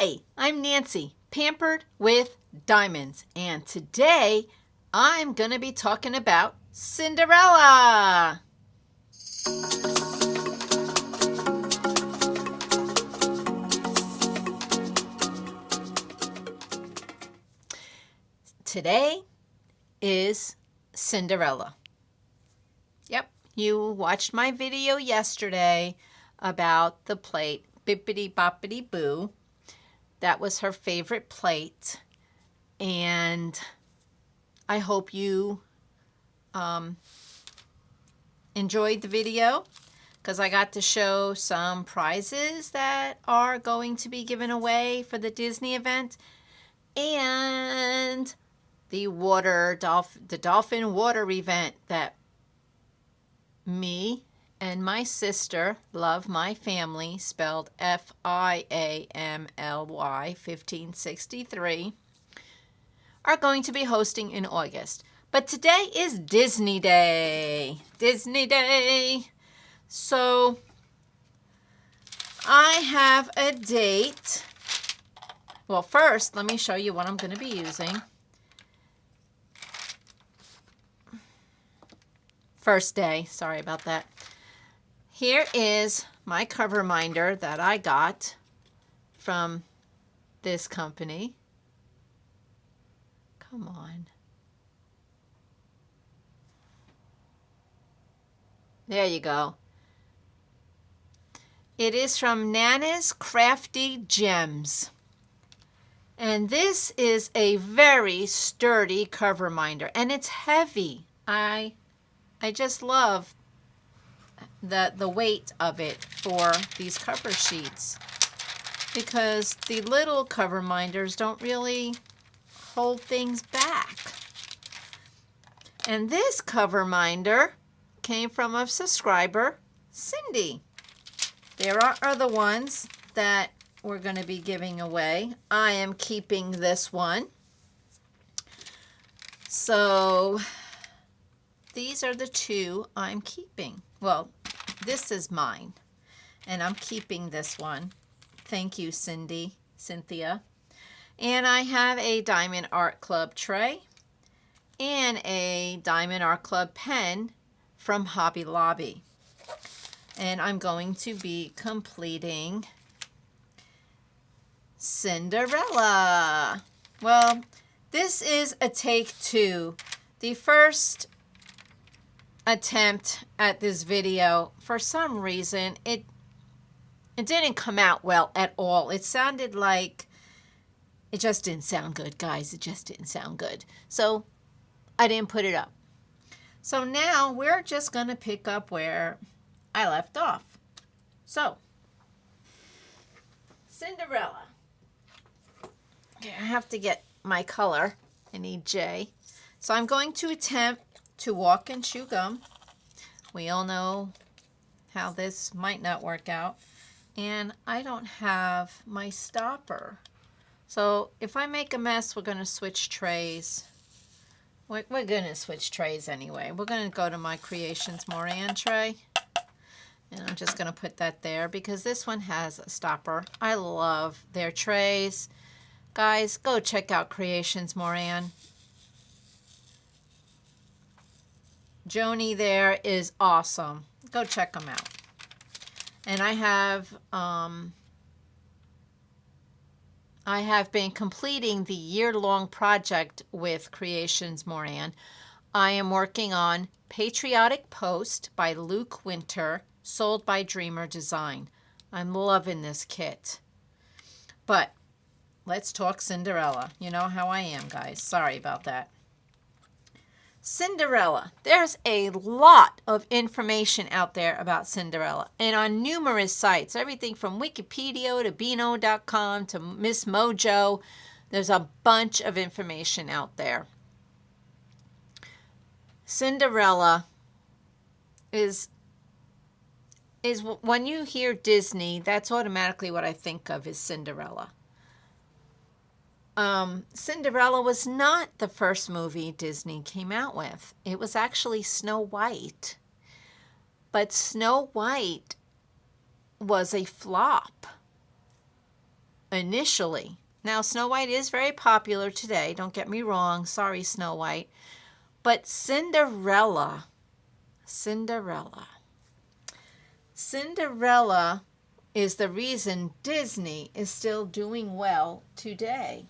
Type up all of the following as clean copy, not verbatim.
Hi, I'm Nancy, Pampered with Diamonds, and today I'm going to be talking about Cinderella. Today is Cinderella. Yep, you watched my video yesterday about the plate Bippity Boppity Boo. That was her favorite plate, and I hope you enjoyed the video because I got to show some prizes that are going to be given away for the Disney event and the dolphin water event that me and my sister, Love My Family, spelled FIAMLY 1563, are going to be hosting in August. But today is Disney Day. Disney Day. So I have a date. Well, first, let me show you what I'm going to be using. First day. Sorry about that. Here is my cover reminder that I got from this company. Come on. There you go. It is from Nana's Crafty Gems. And this is a very sturdy cover reminder. And it's heavy. I just love the weight of it for these cover sheets, because the little cover reminders don't really hold things back. And this cover reminder came from a subscriber, Cindy. There are other ones that we're going to be giving away. I am keeping this one. So these are the two I'm keeping. Well, this is mine, and I'm keeping this one. Thank you, Cynthia. And I have a Diamond Art Club tray and a Diamond Art Club pen from Hobby Lobby. And I'm going to be completing Cinderella. Well, this is a take two. The first attempt at this video, for some reason, it didn't come out well at all. It sounded like it just didn't sound good, guys. It just didn't sound good. So I didn't put it up. So now we're just going to pick up where I left off. So, Cinderella. Okay, I have to get my color. I need J. So I'm going to attempt to walk and chew gum. We all know how this might not work out. And I don't have my stopper. So if I make a mess, we're going to switch trays. We're going to switch trays anyway. We're going to go to my Creations Moran tray. And I'm just going to put that there because this one has a stopper. I love their trays. Guys, go check out Creations Moran. Joni there is awesome. Go check them out. And I have been completing the year-long project with Creations Moran. I am working on Patriotic Post by Luke Winter, sold by Dreamer Design. I'm loving this kit. But let's talk Cinderella. You know how I am, guys. Sorry about that. Cinderella. There's a lot of information out there about Cinderella, and on numerous sites, everything from Wikipedia to Beano.com to Miss Mojo. There's a bunch of information out there. Cinderella is when you hear Disney, that's automatically what I think of is Cinderella. Cinderella was not the first movie Disney came out with. It was actually Snow White. But Snow White was a flop. initially. Now, Snow White is very popular today. Don't get me wrong. Sorry, Snow White. But Cinderella is the reason Disney is still doing well today.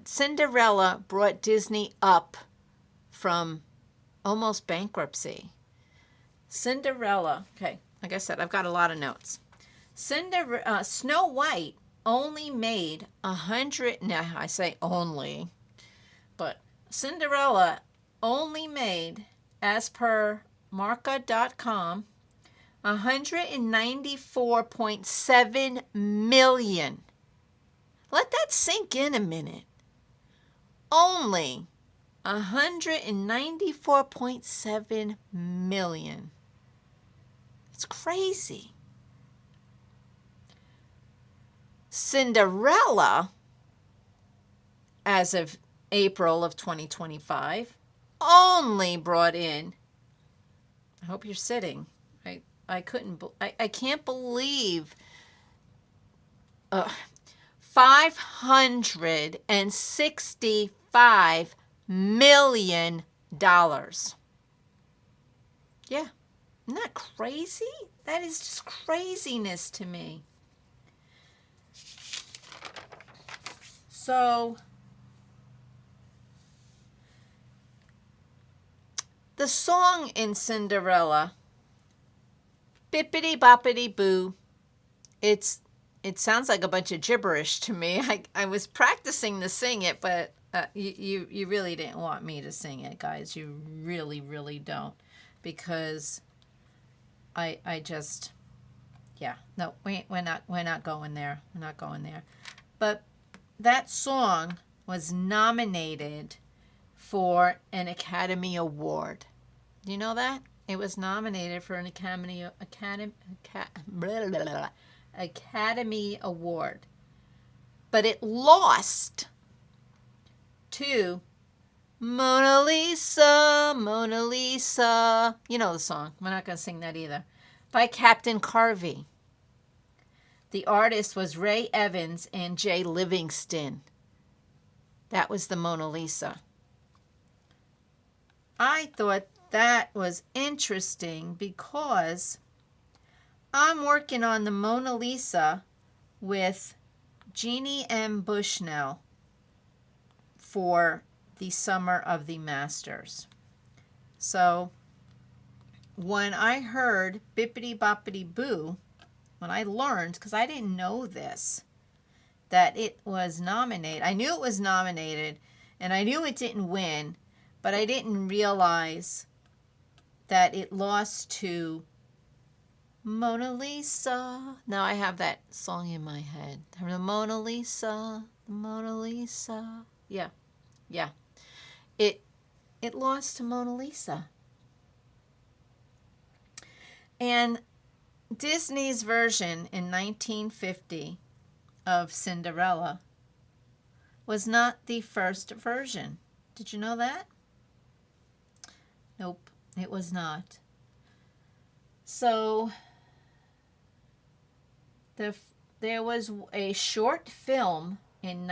Cinderella brought Disney up from almost bankruptcy. Cinderella, okay, like I said, I've got a lot of notes. Snow White only made 100, now I say only, but Cinderella only made, as per Marca.com, 194.7 million. Let that sink in a minute. Only 194.7 million. It's crazy. Cinderella, as of April of 2025, only brought in, I hope you're sitting. I can't believe $565 million. Yeah, isn't that crazy? That is just craziness to me. So, the song in Cinderella, Bippity Boppity Boo, it sounds like a bunch of gibberish to me. I was practicing to sing it, but you really didn't want me to sing it, guys. You really, really don't. Because I just, yeah, no, we're not going there. We're not going there. But that song was nominated for an Academy Award. Do you know that? It was nominated for an Academy Award. But it lost to Mona Lisa, Mona Lisa. You know the song. We're not going to sing that either. By Captain Carvey. The artist was Ray Evans and Jay Livingston. That was the Mona Lisa. I thought that was interesting because I'm working on the Mona Lisa with Jeannie M. Bushnell for the Summer of the Masters. So when I heard Bippity Boppity Boo, when I learned, because I didn't know this, that it was nominated. I knew it was nominated, and I knew it didn't win, but I didn't realize that it lost to Mona Lisa. Now I have that song in my head. The Mona Lisa, the Mona Lisa. Yeah. It lost to Mona Lisa. And Disney's version in 1950 of Cinderella was not the first version. Did you know that? Nope, it was not. So there was a short film in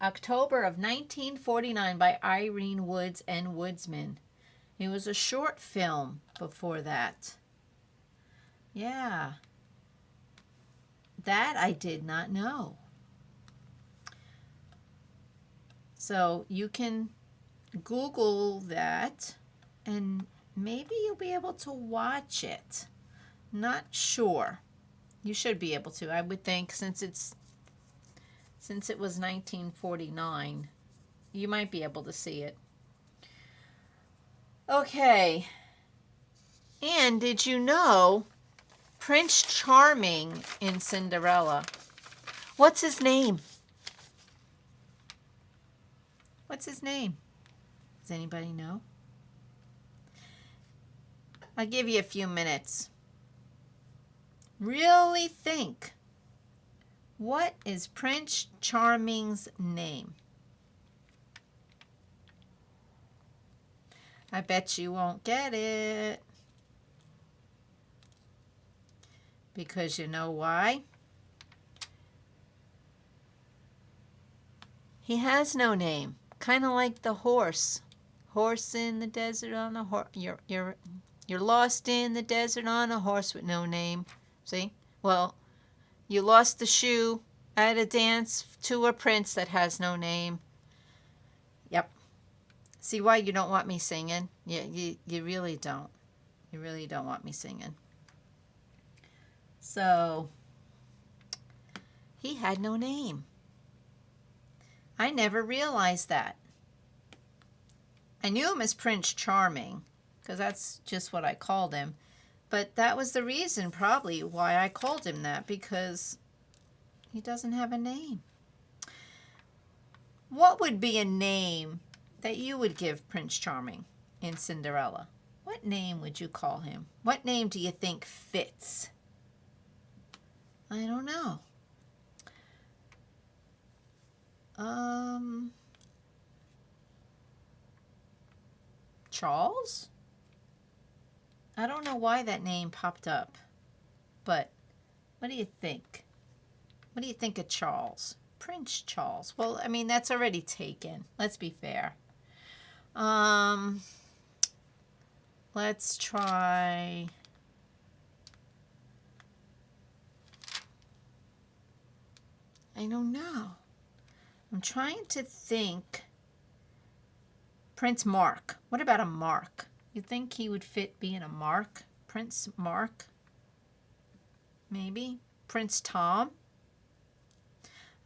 October of 1949 by Irene Woods and Woodsman. It was a short film before that. Yeah. That I did not know. So you can Google that and maybe you'll be able to watch it. Not sure. You should be able to, I would think, since it was 1949, you might be able to see it. Okay. And did you know Prince Charming in Cinderella? What's his name? What's his name? Does anybody know? I'll give you a few minutes. Really think. What is Prince Charming's name? I bet you won't get it. because you know why? He has no name. Kind of like the horse. Horse in the desert on a horse. You're lost in the desert on a horse with no name. See? Well, you lost the shoe at a dance to a prince that has no name. Yep. See why you don't want me singing? You really don't. You really don't want me singing. So, he had no name. I never realized that. I knew him as Prince Charming, because that's just what I called him. But that was the reason probably why I called him that, because he doesn't have a name. What would be a name that you would give Prince Charming in Cinderella? What name would you call him? What name do you think fits? I don't know. Charles? I don't know why that name popped up, but what do you think? What do you think of Charles? Prince Charles. Well, I mean, that's already taken. Let's be fair. Let's try... I don't know. I'm trying to think. Prince Mark. What about a Mark? You think he would fit being a Mark? Prince Mark? Maybe? Prince Tom?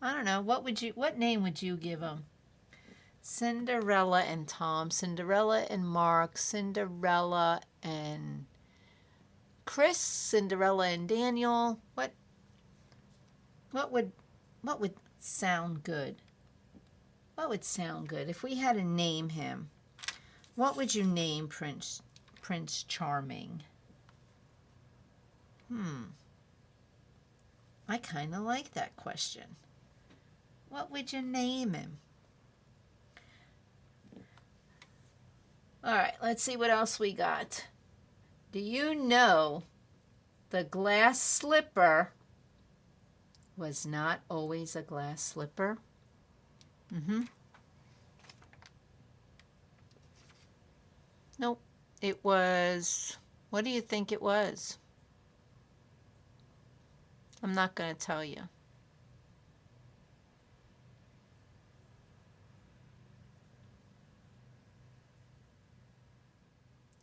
I don't know. What name would you give him? Cinderella and Tom, Cinderella and Mark, Cinderella and Chris, Cinderella and Daniel. What would sound good? What would sound good if we had to name him? What would you name Prince Charming? I kind of like that question. What would you name him? All right, let's see what else we got. Do you know the glass slipper was not always a glass slipper? Nope. It was, what do you think it was? I'm not going to tell you.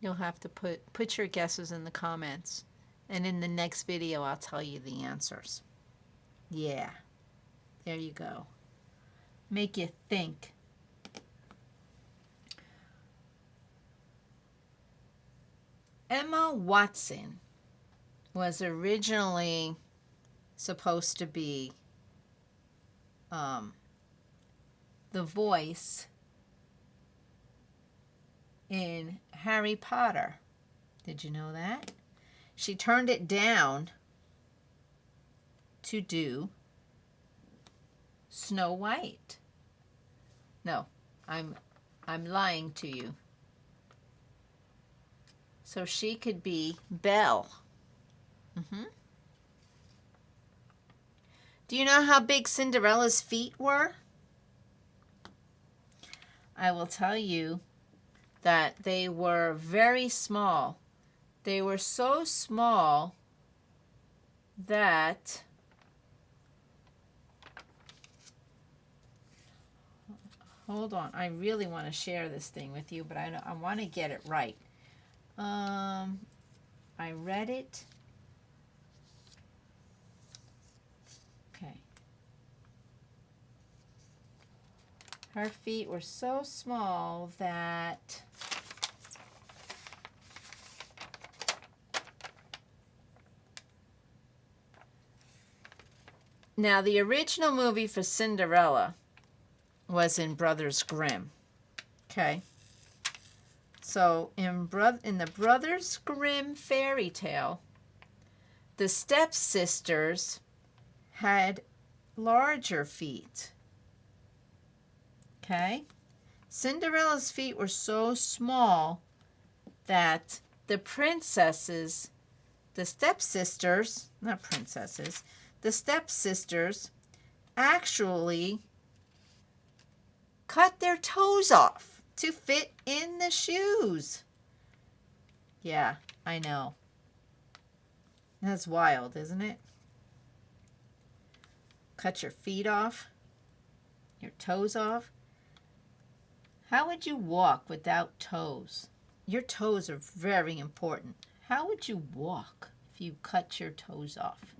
You'll have to put your guesses in the comments. And in the next video, I'll tell you the answers. Yeah. There you go. Make you think. Emma Watson was originally supposed to be the voice in Harry Potter. Did you know that? She turned it down to do Snow White. No, I'm lying to you. So she could be Belle. Do you know how big Cinderella's feet were? I will tell you that they were very small. They were so small that hold on, I really want to share this thing with you, but I want to get it right. I read it. Okay. Her feet were so small that now the original movie for Cinderella was in Brothers Grimm. Okay. So in the Brothers Grimm fairy tale, the stepsisters had larger feet. Okay? Cinderella's feet were so small that the the stepsisters, not princesses, the stepsisters actually cut their toes off to fit in the shoes. Yeah, I know. That's wild, isn't it? Cut your feet off, your toes off. How would you walk without toes? Your toes are very important. How would you walk if you cut your toes off?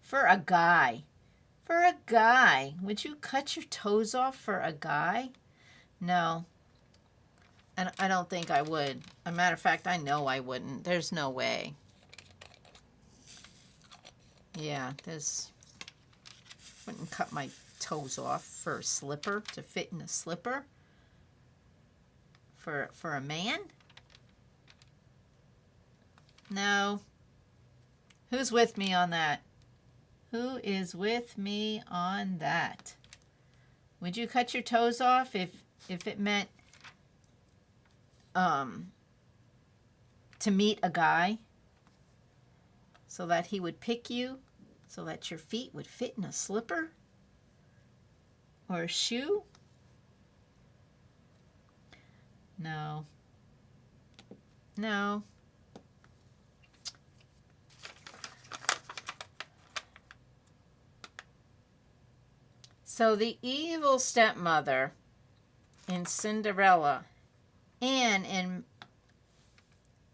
For a guy. For a guy. Would you cut your toes off for a guy? No. And I don't think I would. As a matter of fact, I know I wouldn't. There's no way. Yeah, wouldn't cut my toes off for a slipper, to fit in a slipper. For a man? No. Who's with me on that? Who is with me on that? Would you cut your toes off if it meant to meet a guy so that he would pick you, so that your feet would fit in a slipper or a shoe? No. No. So the evil stepmother in Cinderella and in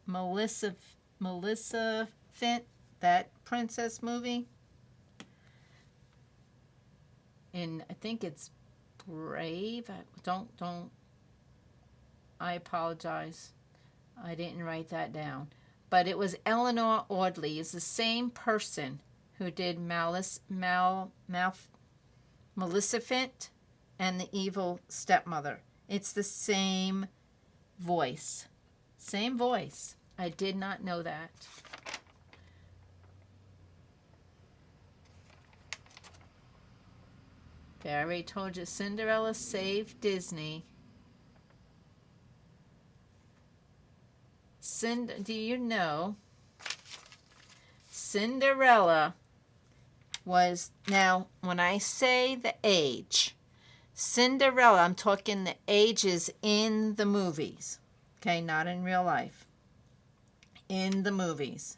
Maleficent, that princess movie, in, I think it's Brave. I apologize. I didn't write that down. But it was Eleanor Audley. It's the same person who did Maleficent and the evil stepmother. It's the same voice. Same voice. I did not know that. Okay, I already told you Cinderella saved Disney. Do you know Cinderella was, now when I say the age, Cinderella, I'm talking the ages in the movies, okay, not in real life, in the movies.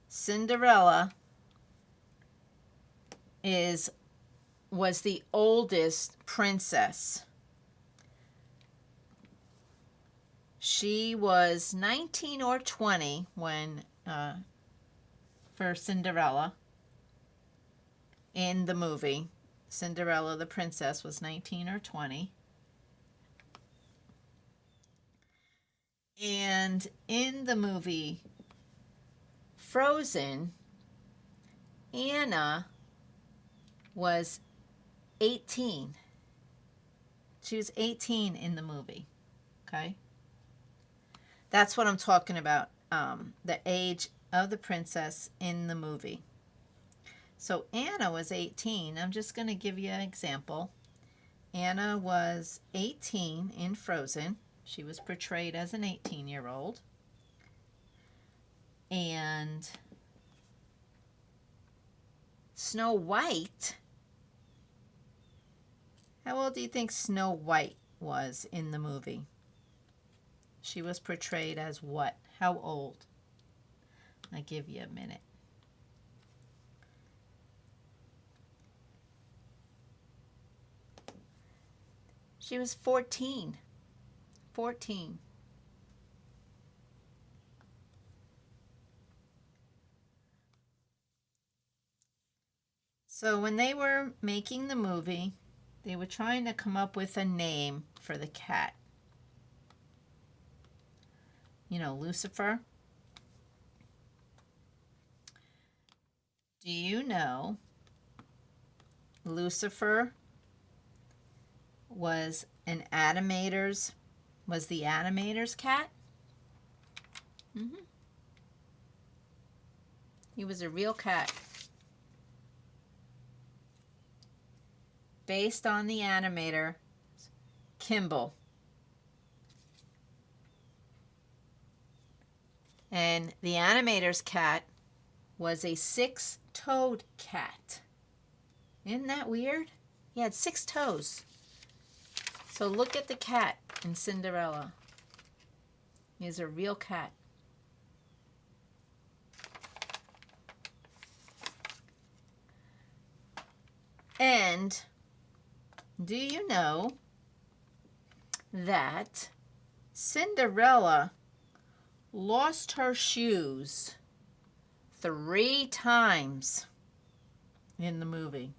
Cinderella was the oldest princess. She was 19 or 20 when for Cinderella in the movie. Cinderella the princess was 19 or 20. And in the movie Frozen, Anna was 18. She was 18 in the movie. Okay? That's what I'm talking about, the age of the princess in the movie. So Anna was 18. I'm just going to give you an example. Anna was 18 in Frozen. She was portrayed as an 18-year-old. And Snow White, how old do you think Snow White was in the movie? She was portrayed as what? How old? I'll give you a minute. She was 14. 14. So when they were making the movie, they were trying to come up with a name for the cat. You know, Lucifer. Do you know Lucifer was the animator's cat? Mm-hmm. He was a real cat. Based on the animator, Kimball. And the animator's cat was a 6-toed cat. Isn't that weird? He had 6 toes. So look at the cat in Cinderella. He's a real cat. And do you know that Cinderella lost her shoes 3 times in the movie?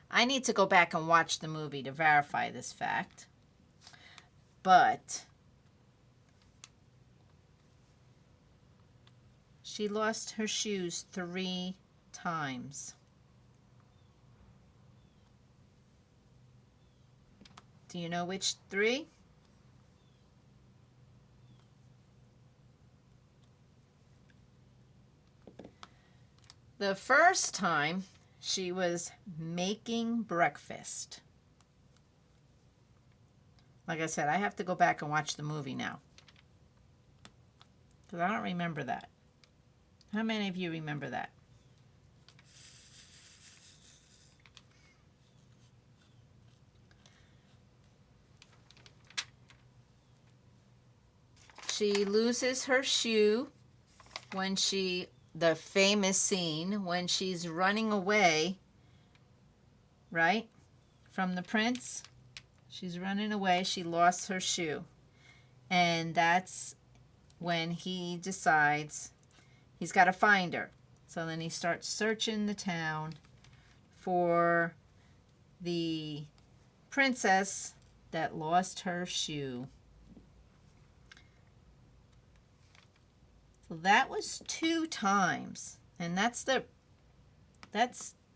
I need to go back and watch the movie to verify this fact. But she lost her shoes 3 times. Do you know which 3? The first time, she was making breakfast. Like I said, I have to go back and watch the movie now, because I don't remember that. How many of you remember that? She loses her shoe when the famous scene when she's running away, right, from the prince. She's running away. She lost her shoe. And that's when he decides he's got to find her. So then he starts searching the town for the princess that lost her shoe. So that was 2 times. And that's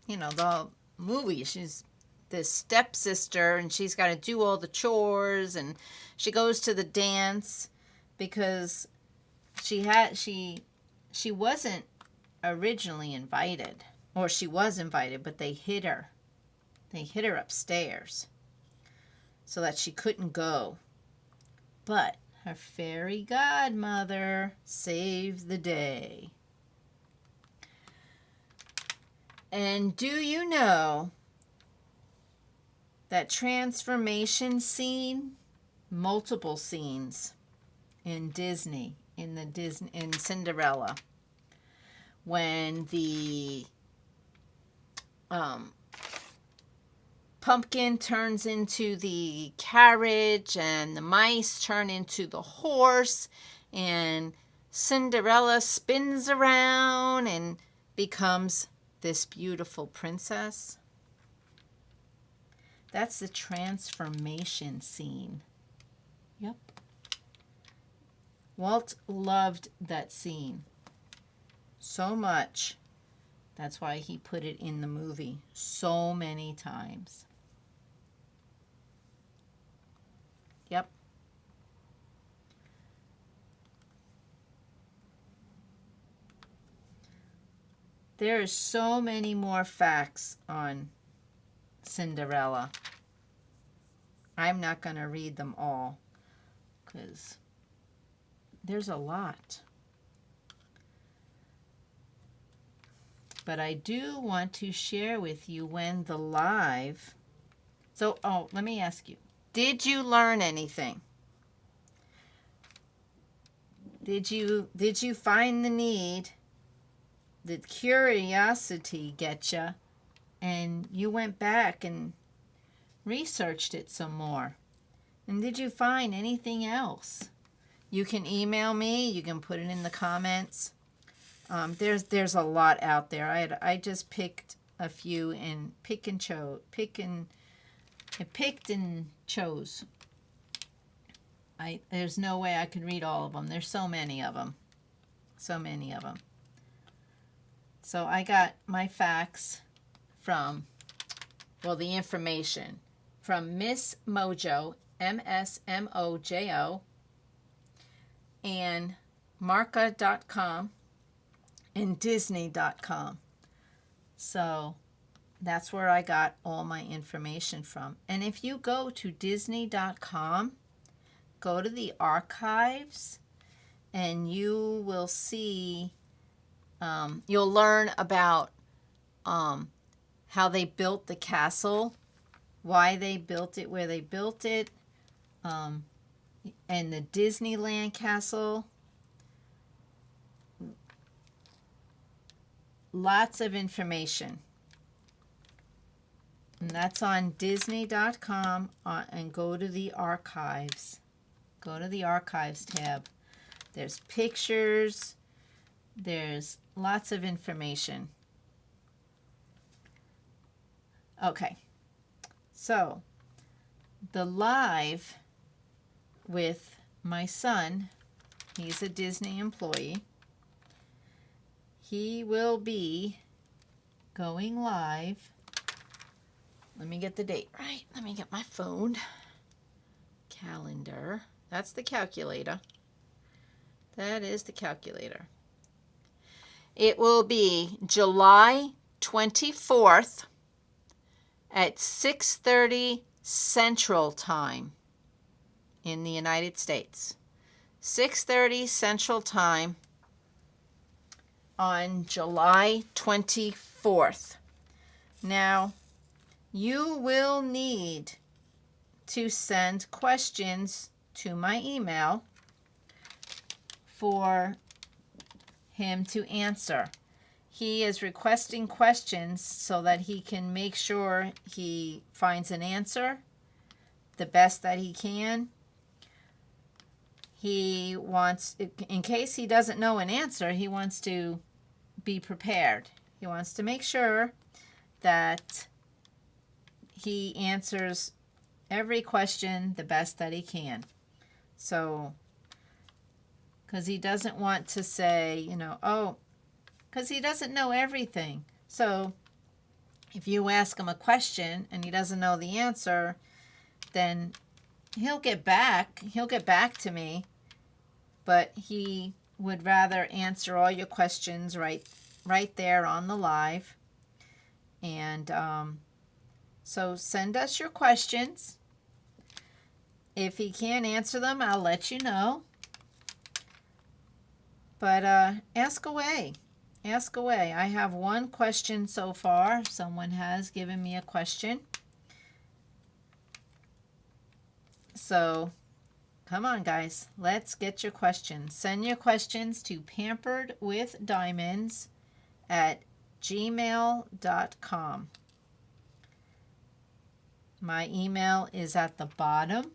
you know, the movie. She's this stepsister, and she's got to do all the chores, and she goes to the dance because she wasn't originally invited, or she was invited, but they hid her. They hid her upstairs so that she couldn't go. But her fairy godmother saved the day. And do you know that transformation scene, multiple scenes in Disney, in Cinderella, when the pumpkin turns into the carriage and the mice turn into the horse, and Cinderella spins around and becomes this beautiful princess. That's the transformation scene. Yep. Walt loved that scene so much. That's why he put it in the movie so many times. Yep. There is so many more facts on Cinderella. I'm not going to read them all because there's a lot. But I do want to share with you when the live... So, let me ask you. Did you learn anything? Did you find the need? Did curiosity get you? And you went back and researched it some more? And did you find anything else? You can email me. You can put it in the comments. There's a lot out there. I just picked a few and picked and chose. There's no way I could read all of them. There's so many of them. So many of them. So I got my facts from, the information from Miss Mojo, MSMOJO, and Marca.com and Disney.com. So that's where I got all my information from. And if you go to Disney.com, go to the archives, and you will see, you'll learn about how they built the castle, why they built it, where they built it, and the Disneyland castle. Lots of information. And that's on Disney.com, and go to the archives. Go to the archives tab. There's pictures. There's lots of information. Okay. So, the live with my son, he's a Disney employee. He will be going live. Let me get the date right. Let me get my phone. Calendar. That's the calculator. That is the calculator. It will be July 24th at 6:30 Central Time in the United States. 6:30 Central Time on July 24th. Now, you will need to send questions to my email for him to answer. He is requesting questions so that he can make sure he finds an answer the best that he can. He wants, in case he doesn't know an answer, he wants to be prepared. He wants to make sure that he answers every question the best that he can. So, because he doesn't want to say, you know, oh, because he doesn't know everything. So, if you ask him a question and he doesn't know the answer, then he'll get back to me, but he would rather answer all your questions right there on the live. And so send us your questions. If he can't answer them, I'll let you know. But ask away. Ask away. I have one question so far. Someone has given me a question. So, come on, guys. Let's get your questions. Send your questions to pamperedwithdiamonds@gmail.com. My email is at the bottom.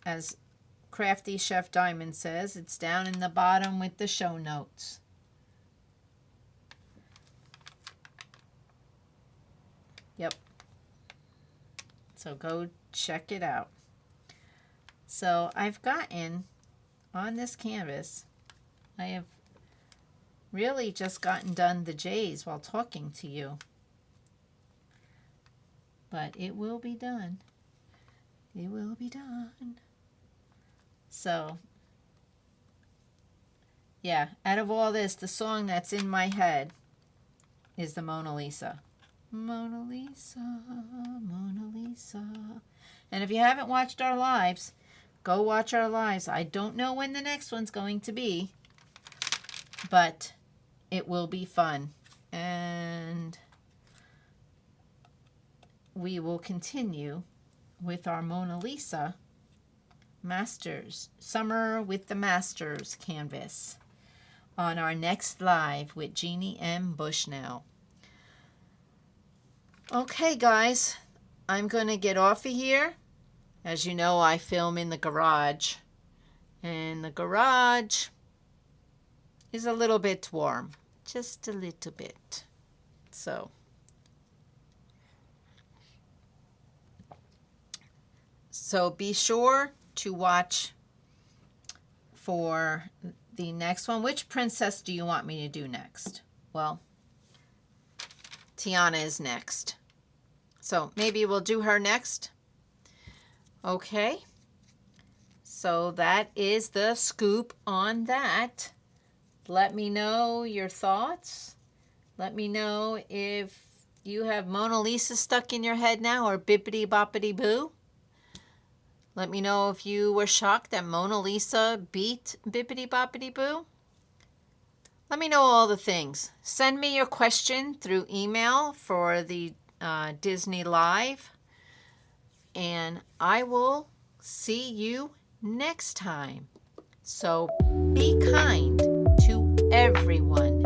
As Crafty Chef Diamond says, it's down in the bottom with the show notes. Yep. So go check it out. So I've gotten on this canvas, I have really just gotten done the J's while talking to you. But it will be done. It will be done. So, yeah, out of all this, the song that's in my head is the Mona Lisa. Mona Lisa, Mona Lisa. And if you haven't watched our lives, go watch our lives. I don't know when the next one's going to be, but it will be fun. And we will continue with our Mona Lisa Masters, Summer with the Masters canvas on our next live with Jeannie M. Bushnell. Okay, guys, I'm going to get off of here. As you know, I film in the garage, and the garage is a little bit warm, just a little bit. So be sure to watch for the next one. Which princess do you want me to do next? Well, Tiana is next. So maybe we'll do her next. Okay. So that is the scoop on that. Let me know your thoughts. Let me know if you have Mona Lisa stuck in your head now or bippity boppity boo. Let me know if you were shocked that Mona Lisa beat Bippity Boppity Boo. Let me know all the things. Send me your question through email for the Disney Live. And I will see you next time. So be kind to everyone.